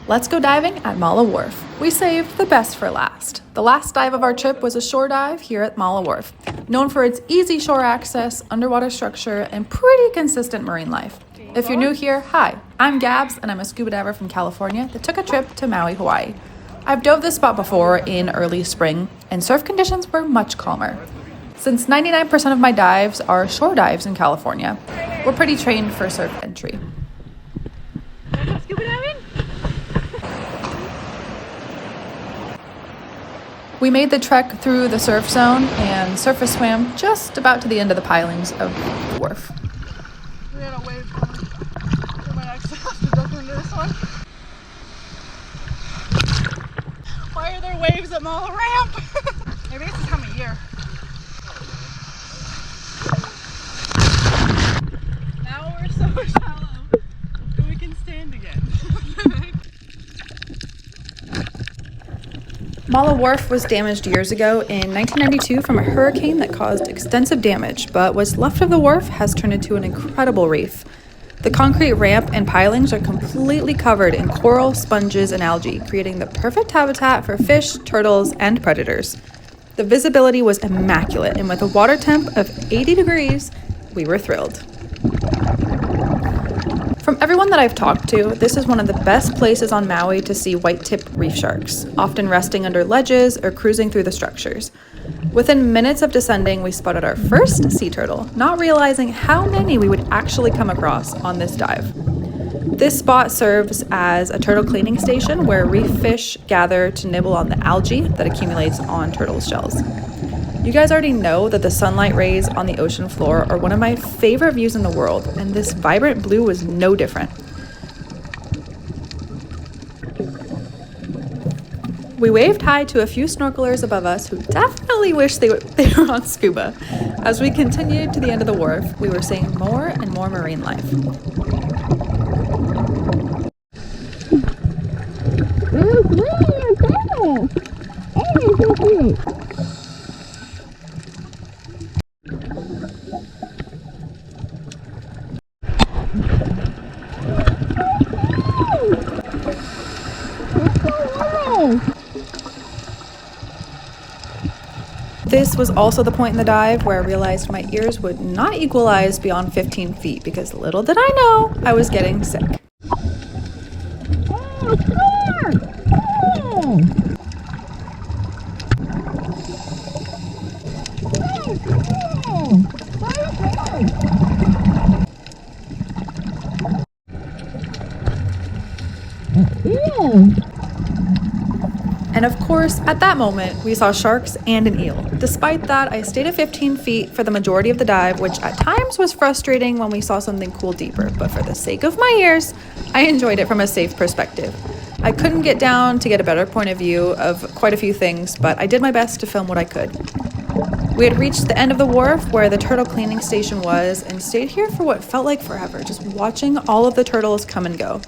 Let's go diving at Mala Wharf. We saved the best for last. The last dive of our trip was a shore dive here at Mala Wharf, known for its easy shore access, underwater structure, and pretty consistent marine life. If you're new here, hi, I'm Gabs, and I'm a scuba diver from California that took a trip to Maui, Hawaii. I've dove this spot before in early spring, and surf conditions were much calmer. Since 99% of my dives are shore dives in California, we're pretty trained for surf entry. Scuba diving? We made the trek through the surf zone and surface swam just about to the end of the pilings of the wharf. We had a wave coming. We might actually have to duck into this one. Why are there waves at Mala Ramp? Maybe it's this time of year. Now we're so shallow that we can stand again. Mala Wharf was damaged years ago in 1992 from a hurricane that caused extensive damage, but what's left of the wharf has turned into an incredible reef. The concrete ramp and pilings are completely covered in coral, sponges, and algae, creating the perfect habitat for fish, turtles, and predators. The visibility was immaculate, and with a water temp of 80 degrees, we were thrilled. From everyone that I've talked to, this is one of the best places on Maui to see white-tip reef sharks, often resting under ledges or cruising through the structures. Within minutes of descending, we spotted our first sea turtle, not realizing how many we would actually come across on this dive. This spot serves as a turtle cleaning station where reef fish gather to nibble on the algae that accumulates on turtle shells. You guys already know that the sunlight rays on the ocean floor are one of my favorite views in the world, and this vibrant blue was no different. We waved hi to a few snorkelers above us who definitely wished they were on scuba. As we continued to the end of the wharf, we were seeing more and more marine life. This was also the point in the dive where I realized my ears would not equalize beyond 15 feet because little did I know I was getting sick. And of course, at that moment, we saw sharks and an eel. Despite that, I stayed at 15 feet for the majority of the dive, which at times was frustrating when we saw something cool deeper, but for the sake of my ears, I enjoyed it from a safe perspective. I couldn't get down to get a better point of view of quite a few things, but I did my best to film what I could. We had reached the end of the wharf where the turtle cleaning station was and stayed here for what felt like forever, just watching all of the turtles come and go.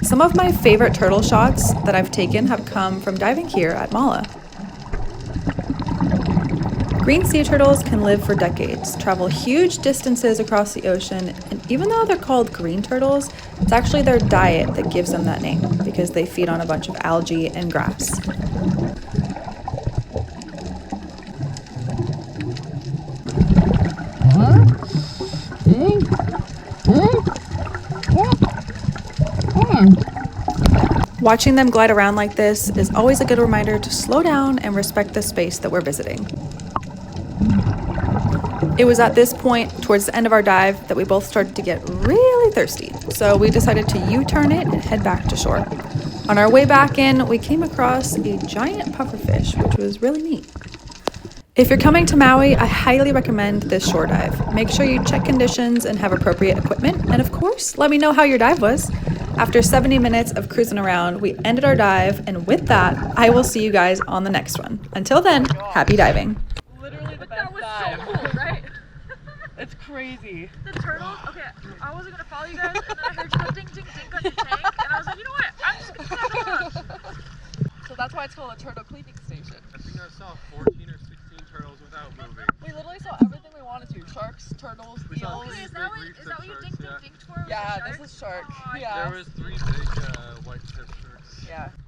Some of my favorite turtle shots that I've taken have come from diving here at Mala. Green sea turtles can live for decades, travel huge distances across the ocean, and even though they're called green turtles, it's actually their diet that gives them that name, because they feed on a bunch of algae and grass. Watching them glide around like this is always a good reminder to slow down and respect the space that we're visiting. It was at this point, towards the end of our dive, that we both started to get really thirsty, so we decided to U-turn it and head back to shore. On our way back in, we came across a giant pufferfish, which was really neat. If you're coming to Maui, I highly recommend this shore dive. Make sure you check conditions and have appropriate equipment, and of course, let me know how your dive was. After 70 minutes of cruising around, we ended our dive, and with that, I will see you guys on the next one. Until then, happy diving. Literally the best That was dive. so cool, right? It's crazy. The turtles, okay, I wasn't gonna follow you guys, and then I heard you go ding ding ding on your tank, and I was like, you know what, I'm just gonna have a look. So that's why it's called a turtle cleaning station. I think I saw 14 or 16 turtles without moving. We literally saw everything we wanted to. Sharks, turtles, We saw eels. Wait, is that what you ding ding ding for? Yeah, this is shark. Aw, Yeah. There was 3 big white tip sharks. Yeah.